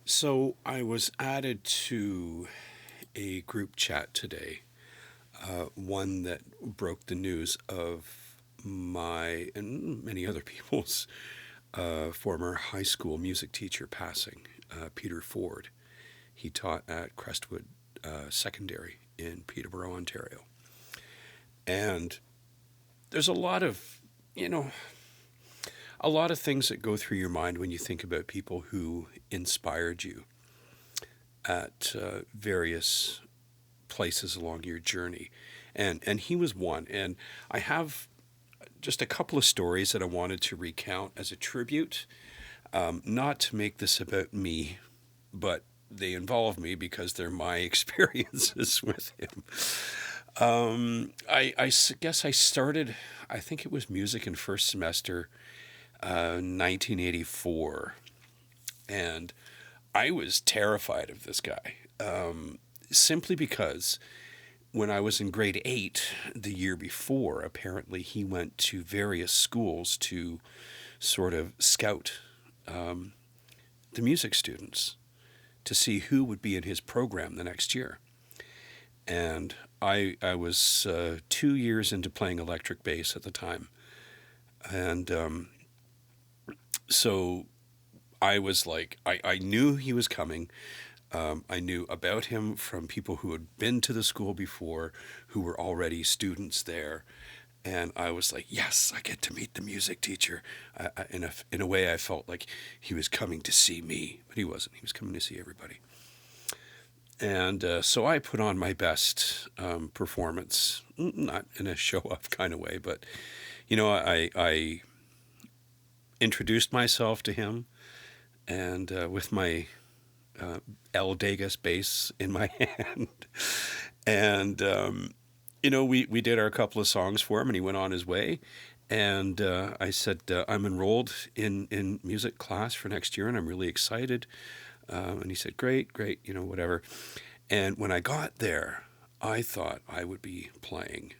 So I was added to a group chat today, one that broke the news of my and many other people's former high school music teacher passing, Peter Ford. He taught at Crestwood Secondary in Peterborough, Ontario. And there's you know, a lot of things that go through your mind when you think about people who inspired you at various places along your journey. And he was one. And I have just a couple of stories that I wanted to recount as a tribute, not to make this about me, but they involve me because they're my experiences with him. Guess I started, I think it was music in first semester, 1984. And I was terrified of this guy, simply because when I was in grade 8, the year before, apparently he went to various schools to sort of scout the music students to see who would be in his program the next year. And I was 2 years into playing electric bass at the time. And so I was like, I knew he was coming. I knew about him from people who had been to the school before, who were already students there. And I was like, yes, I get to meet the music teacher. In a way, I felt like he was coming to see me, but he wasn't. He was coming to see everybody. And so I put on my best performance, not in a show-off kind of way, but, I introduced myself to him, and with my El Degas bass in my hand. And, we did our couple of songs for him, and he went on his way. And I said, I'm enrolled in music class for next year, and I'm really excited. And he said, great, whatever. And when I got there, I thought I would be playing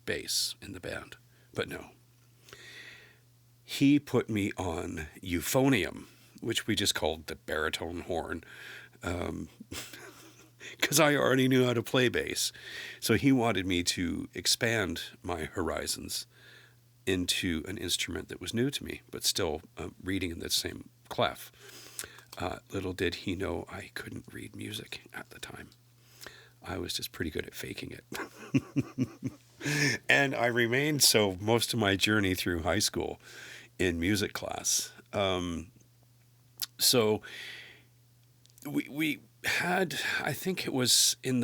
bass in the band. But no. He put me on euphonium, which we just called the baritone horn, because I already knew how to play bass. So he wanted me to expand my horizons into an instrument that was new to me, but still reading in the same clef. Little did he know I couldn't read music at the time. I was just pretty good at faking it. And I remained so most of my journey through high school in music class. So we had, I think it was in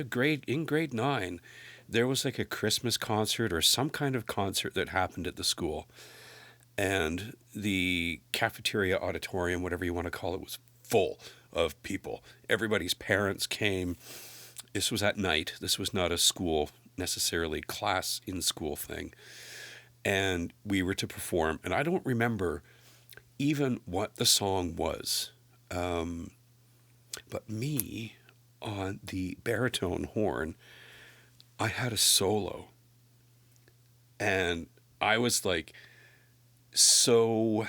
grade 9, there was like a Christmas concert or some kind of concert that happened at the school, and the cafeteria auditorium, whatever you want to call it, was full of people. Everybody's parents came. This was at night. This was not a school necessarily class in school thing. And we were to perform, and I don't remember even what the song was. But me, on the baritone horn, I had a solo. And I was like so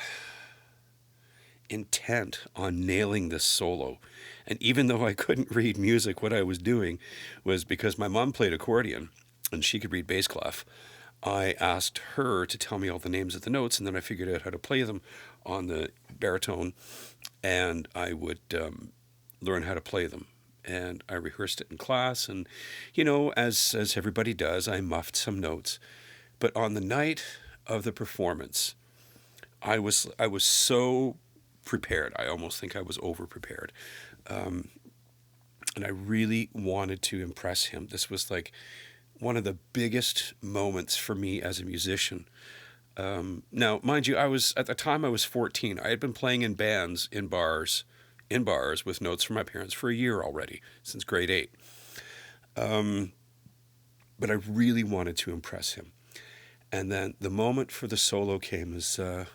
intent on nailing this solo. And even though I couldn't read music, what I was doing was, because my mom played accordion and she could read bass clef, I asked her to tell me all the names of the notes, and then I figured out how to play them on the baritone, and I would learn how to play them. And I rehearsed it in class, and, as everybody does, I muffed some notes. But on the night of the performance, I was so prepared. I almost think I was over-prepared. And I really wanted to impress him. This was like one of the biggest moments for me as a musician. Now, mind you, at the time I was 14. I had been playing in bands, in bars with notes from my parents for a year already, since grade 8. But I really wanted to impress him. And then the moment for the solo came as da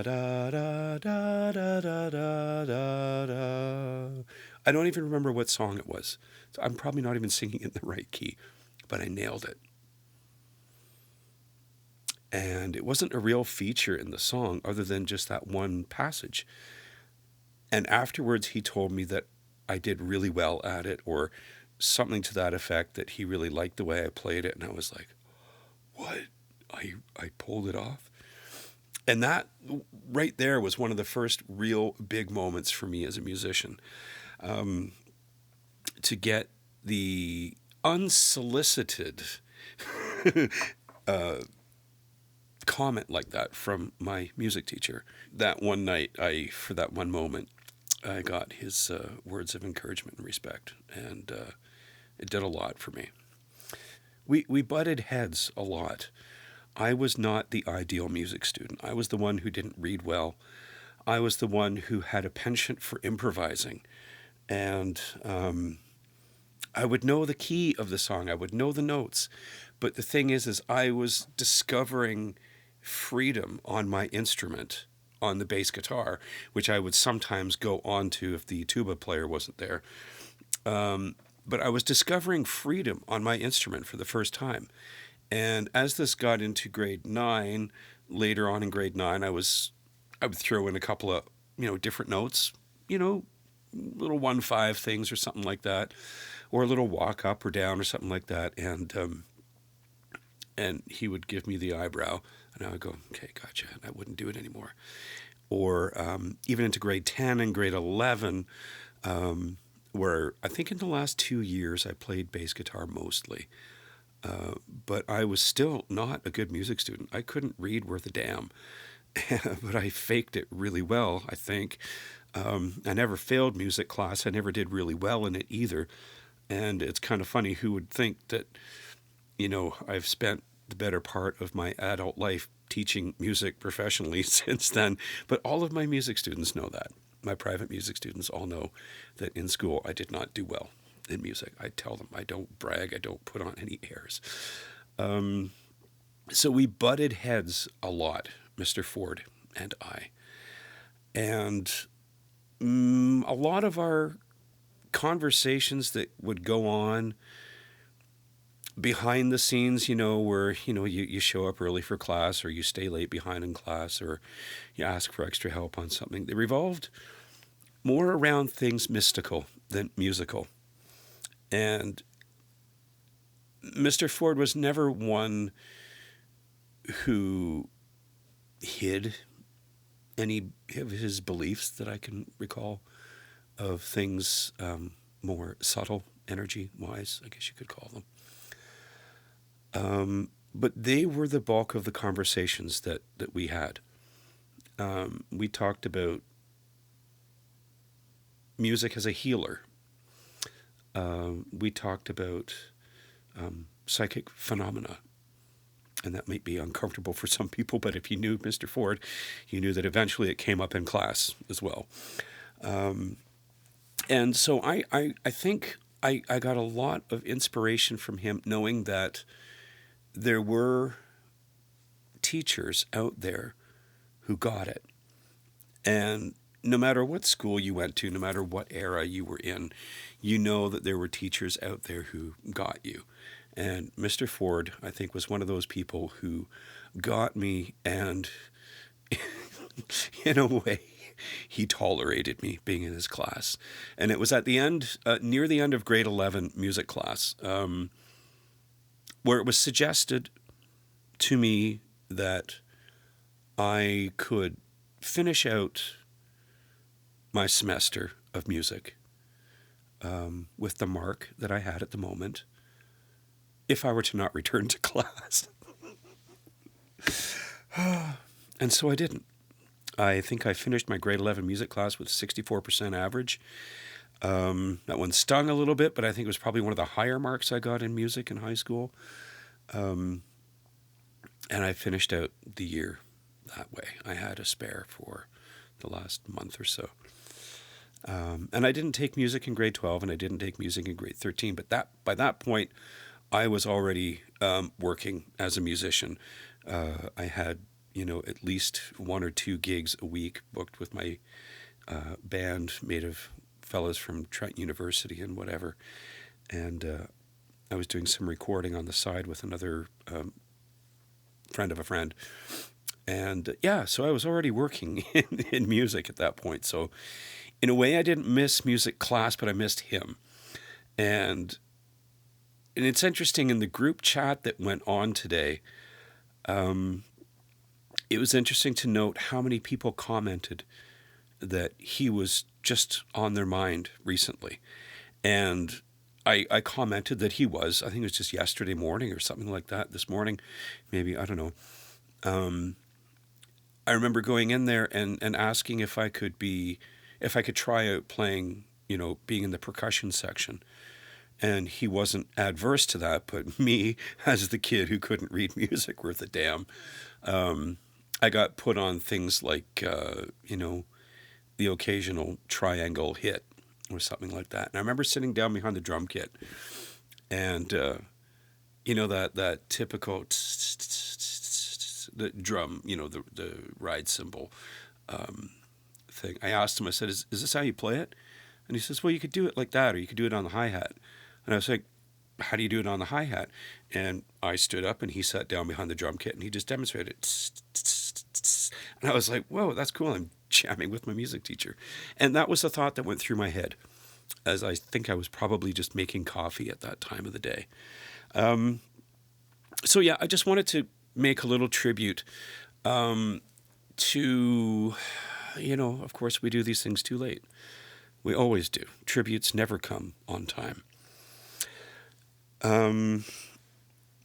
da da da da da da da da. I don't even remember what song it was. So I'm probably not even singing in the right key, but I nailed it. And it wasn't a real feature in the song other than just that one passage. And afterwards, he told me that I did really well at it, or something to that effect, that he really liked the way I played it. And I was like, what? I pulled it off? And that right there was one of the first real big moments for me as a musician, to get the unsolicited comment like that from my music teacher. That one night, for that one moment, I got his words of encouragement and respect, and it did a lot for me. We butted heads a lot. I was not the ideal music student. I was the one who didn't read well. I was the one who had a penchant for improvising, and I would know the key of the song. I would know the notes, but the thing is I was discovering freedom on my instrument, on the bass guitar, which I would sometimes go on to if the tuba player wasn't there. But I was discovering freedom on my instrument for the first time. And as this got into grade 9, later on in grade 9, I would throw in a couple of, different notes, little 1/5 things or something like that, or a little walk up or down or something like that. And he would give me the eyebrow, and I would go, okay, gotcha. And I wouldn't do it anymore. Or even into grade 10 and grade 11, where I think in the last 2 years I played bass guitar mostly. But I was still not a good music student. I couldn't read worth a damn, but I faked it really well, I think. I never failed music class. I never did really well in it either. And it's kind of funny, who would think that, I've spent the better part of my adult life teaching music professionally since then. But all of my music students know that. My private music students all know that in school I did not do well in music. I tell them, I don't brag, I don't put on any airs. So we butted heads a lot, Mr. Ford and I. And a lot of our conversations that would go on behind the scenes, where, you show up early for class, or you stay late behind in class, or you ask for extra help on something, they revolved more around things mystical than musical. And Mr. Ford was never one who hid any of his beliefs that I can recall, of things more subtle, energy-wise, I guess you could call them. But they were the bulk of the conversations that we had. We talked about music as a healer. We talked about psychic phenomena. And that might be uncomfortable for some people, but if you knew Mr. Ford, you knew that eventually it came up in class as well. And so I think I got a lot of inspiration from him, knowing that there were teachers out there who got it. And no matter what school you went to, no matter what era you were in, you know that there were teachers out there who got you. And Mr. Ford, I think, was one of those people who got me, and in a way, he tolerated me being in his class. And it was at the end, near the end of grade 11 music class, where it was suggested to me that I could finish out my semester of music with the mark that I had at the moment, if I were to not return to class. And so I didn't. I think I finished my grade 11 music class with 64% average. That one stung a little bit, but I think it was probably one of the higher marks I got in music in high school. And I finished out the year that way. I had a spare for the last month or so. And I didn't take music in grade 12, and I didn't take music in grade 13, but by that point, I was already working as a musician. I had, at least 1 or 2 gigs a week booked with my band made of fellows from Trent University and whatever. And I was doing some recording on the side with another friend of a friend. And so I was already working in music at that point. So in a way, I didn't miss music class, but I missed him. And it's interesting in the group chat that went on today. Um, it was interesting to note how many people commented that he was just on their mind recently. And I commented that he was. I think it was just yesterday morning or something like that. This morning, maybe, I don't know. Um, I remember going in there and asking if I could try out playing, being in the percussion section. And he wasn't adverse to that, but me, as the kid who couldn't read music worth a damn, I got put on things like, the occasional triangle hit or something like that. And I remember sitting down behind the drum kit and, that typical the drum, the ride cymbal thing. I asked him, I said, is this how you play it? And he says, well, you could do it like that, or you could do it on the hi-hat. And I was like, how do you do it on the hi-hat? And I stood up and he sat down behind the drum kit and he just demonstrated it. And I was like, whoa, that's cool. I'm jamming with my music teacher. And that was the thought that went through my head, as I think I was probably just making coffee at that time of the day. So yeah, I just wanted to make a little tribute to, of course, we do these things too late. We always do. Tributes never come on time.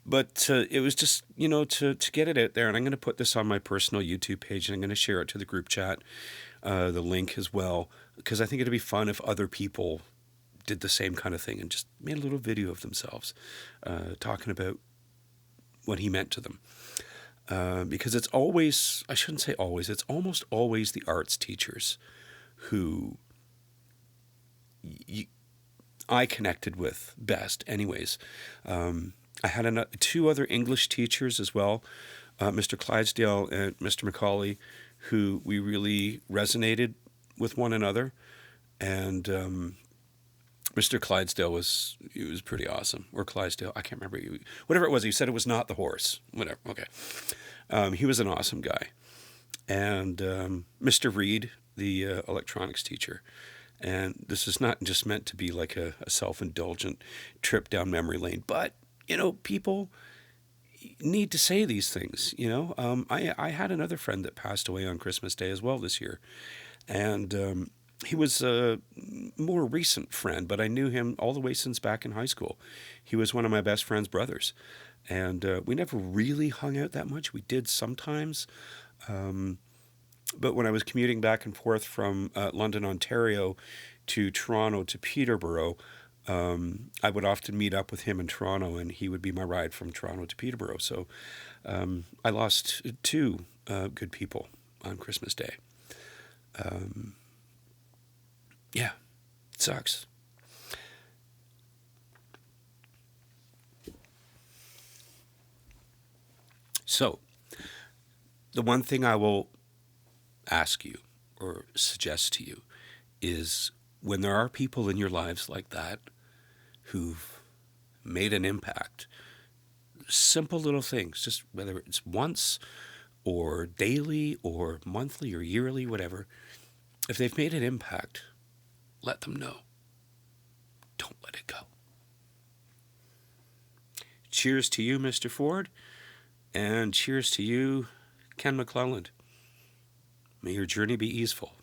But it was just, to get it out there. And I'm going to put this on my personal YouTube page and I'm going to share it to the group chat, the link as well, because I think it'd be fun if other people did the same kind of thing and just made a little video of themselves talking about what he meant to them. Because it's always, I shouldn't say always, it's almost always the arts teachers who I connected with best anyways. I had two other English teachers as well, Mr. Clydesdale and Mr. McCauley, who we really resonated with one another. And Mr. Clydesdale was pretty awesome. Or Clydesdale, I can't remember. Whatever it was, he said it was not the horse. Whatever, okay. He was an awesome guy. And Mr. Reed, the electronics teacher. And this is not just meant to be like a self-indulgent trip down memory lane, but, people need to say these things, I had another friend that passed away on Christmas Day as well this year. And he was a more recent friend, but I knew him all the way since back in high school. He was one of my best friend's brothers. And we never really hung out that much. We did sometimes. But when I was commuting back and forth from London, Ontario to Toronto to Peterborough, I would often meet up with him in Toronto, and he would be my ride from Toronto to Peterborough. So I lost two good people on Christmas Day. Yeah, it sucks. So the one thing I will ask you or suggest to you is, when there are people in your lives like that who've made an impact, simple little things, just whether it's once or daily or monthly or yearly, whatever, if they've made an impact, let them know. Don't let it go. Cheers to you, Mr. Ford, and cheers to you, Ken McClelland. May your journey be easeful.